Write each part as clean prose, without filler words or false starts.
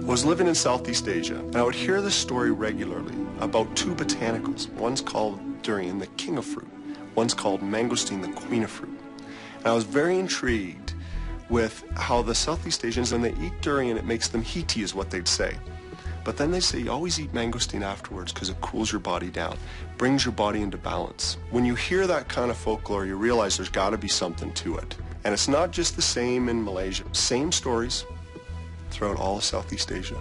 was living in Southeast Asia, and I would hear this story regularly about two botanicals. One's called durian, the king of fruit. One's called mangosteen, the queen of fruit. And I was very intrigued with how the Southeast Asians, when they eat durian, it makes them heaty, is what they'd say. But then they say you always eat mangosteen afterwards because it cools your body down, brings your body into balance. When you hear that kind of folklore, you realize there's got to be something to it. And it's not just the same in Malaysia. Same stories throughout all of Southeast Asia.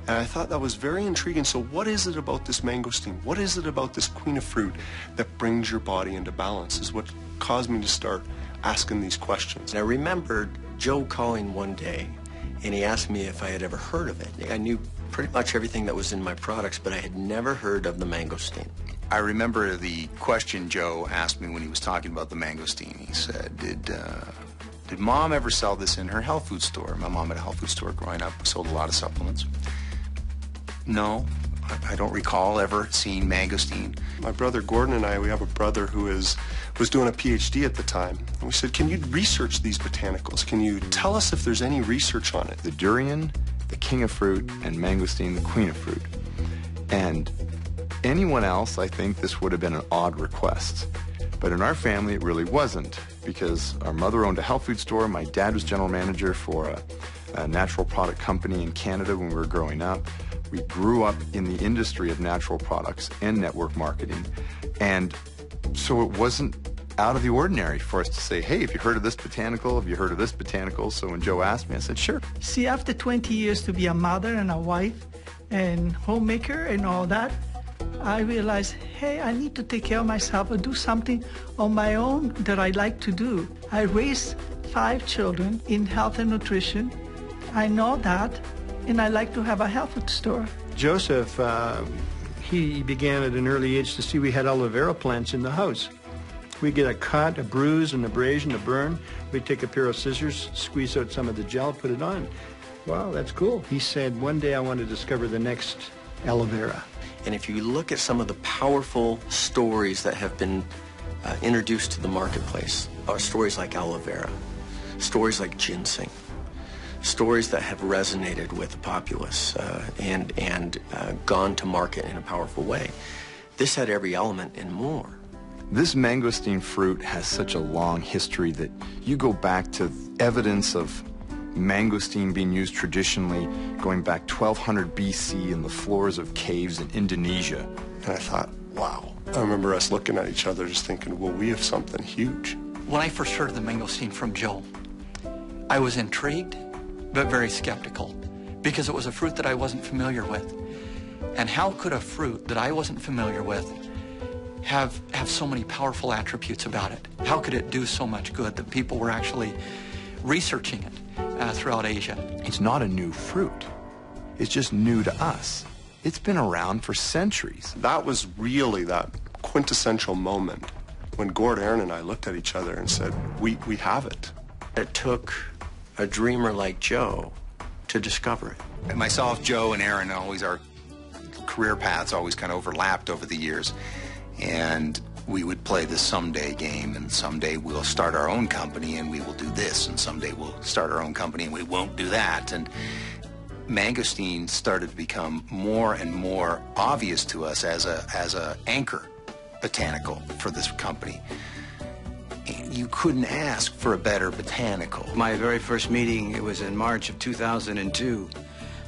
And I thought that was very intriguing. So what is it about this mangosteen? What is it about this queen of fruit that brings your body into balance is what caused me to start asking these questions. And I remembered Joe calling one day, and he asked me if I had ever heard of it. I knew pretty much everything that was in my products, but I had never heard of the mangosteen. I remember the question Joe asked me when he was talking about the mangosteen. He said, did Mom ever sell this in her health food store? My mom had a health food store growing up, sold a lot of supplements. No, I don't recall ever seeing mangosteen. My brother Gordon and I, we have a brother who was doing a PhD at the time. And we said, can you research these botanicals? Can you tell us if there's any research on it? The durian, the king of fruit, and mangosteen, the queen of fruit. And anyone else, I think this would have been an odd request. But in our family, it really wasn't, because our mother owned a health food store. My dad was general manager for a natural product company in Canada when we were growing up. We grew up in the industry of natural products and network marketing. And so it wasn't out of the ordinary for us to say, hey, have you heard of this botanical? Have you heard of this botanical? So when Joe asked me, I said, sure. See, after 20 years to be a mother and a wife and homemaker and all that, I realized, hey, I need to take care of myself and do something on my own that I like to do. I raised 5 children in health and nutrition. I know that, and I like to have a health food store. Joseph, he began at an early age to see we had aloe vera plants in the house. We get a cut, a bruise, an abrasion, a burn. We'd take a pair of scissors, squeeze out some of the gel, put it on. Wow, that's cool. He said, one day I want to discover the next aloe vera. And if you look at some of the powerful stories that have been introduced to the marketplace, are stories like aloe vera, stories like ginseng, stories that have resonated with the populace and gone to market in a powerful way. This had every element and more. This mangosteen fruit has such a long history that you go back to evidence of mangosteen being used traditionally going back 1200 BC in the floors of caves in Indonesia. And I thought, wow. I remember us looking at each other just thinking, well, we have something huge. When I first heard of the mangosteen from Joe, I was intrigued, but very skeptical, because it was a fruit that I wasn't familiar with. And how could a fruit that I wasn't familiar with have so many powerful attributes about it? How could it do so much good that people were actually researching it throughout Asia? It's not a new fruit. It's just new to us. It's been around for centuries. That was really that quintessential moment when Gord, Aaron, and I looked at each other and said, we have it. It took a dreamer like Joe to discover it. And myself, Joe, and Aaron, always our career paths always kind of overlapped over the years. And we would play the someday game, and someday we'll start our own company and we will do this, and someday we'll start our own company and we won't do that. And mangosteen started to become more and more obvious to us as a anchor botanical for this company. You couldn't ask for a better botanical. My very first meeting, it was in March of 2002.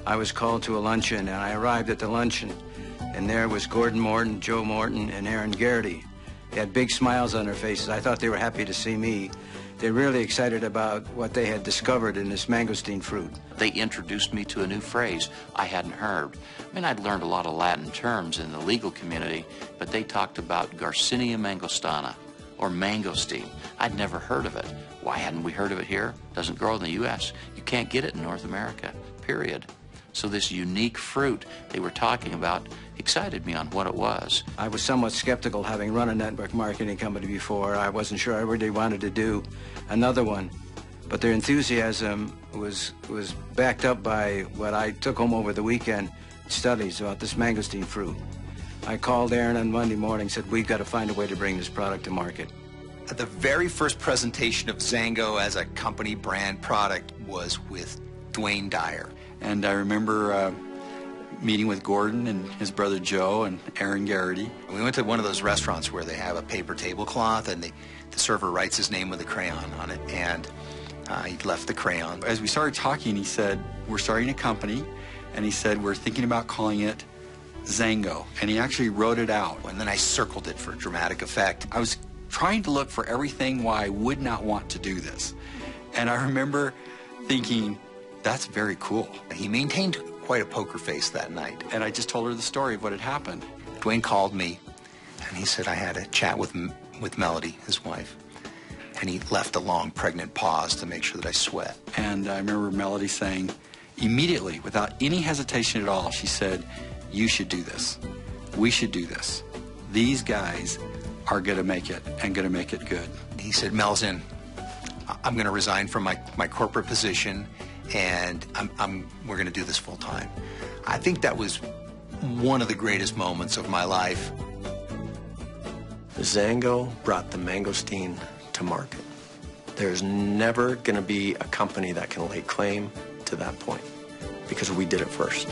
I was called to a luncheon, and I arrived at the luncheon, and there was Gordon Morton, Joe Morton, and Aaron Garrity. They had big smiles on their faces. I thought they were happy to see me. They're really excited about what they had discovered in this mangosteen fruit. They introduced me to a new phrase I hadn't heard. I mean, I'd learned a lot of Latin terms in the legal community, but they talked about Garcinia mangostana, or mangosteen. I'd never heard of it. Why hadn't we heard of it here? Doesn't grow in the U.S. You can't get it in North America, period. So this unique fruit they were talking about excited me on what it was. I was somewhat skeptical, having run a network marketing company before. I wasn't sure I really wanted to do another one. But their enthusiasm was backed up by what I took home over the weekend, studies about this mangosteen fruit. I called Aaron on Monday morning, said, we've got to find a way to bring this product to market. The very first presentation of XanGo as a company brand product was with Dwayne Dyer. And I remember meeting with Gordon and his brother Joe and Aaron Garrity. We went to one of those restaurants where they have a paper tablecloth and the server writes his name with a crayon on it, and he left the crayon. As we started talking, he said, we're starting a company, and he said, we're thinking about calling it XanGo, and he actually wrote it out. And then I circled it for dramatic effect. I was trying to look for everything why I would not want to do this. And I remember thinking, that's very cool. He maintained quite a poker face that night. And I just told her the story of what had happened. Dwayne called me, and he said I had a chat with Melody, his wife. And he left a long, pregnant pause to make sure that I sweat. And I remember Melody saying, immediately, without any hesitation at all, she said, you should do this. We should do this. These guys are going to make it, and going to make it good. He said, Mel's I'm going to resign from my corporate position, and we're going to do this full time. I think that was one of the greatest moments of my life. XanGo brought the mangosteen to market. There's never going to be a company that can lay claim to that point because we did it first.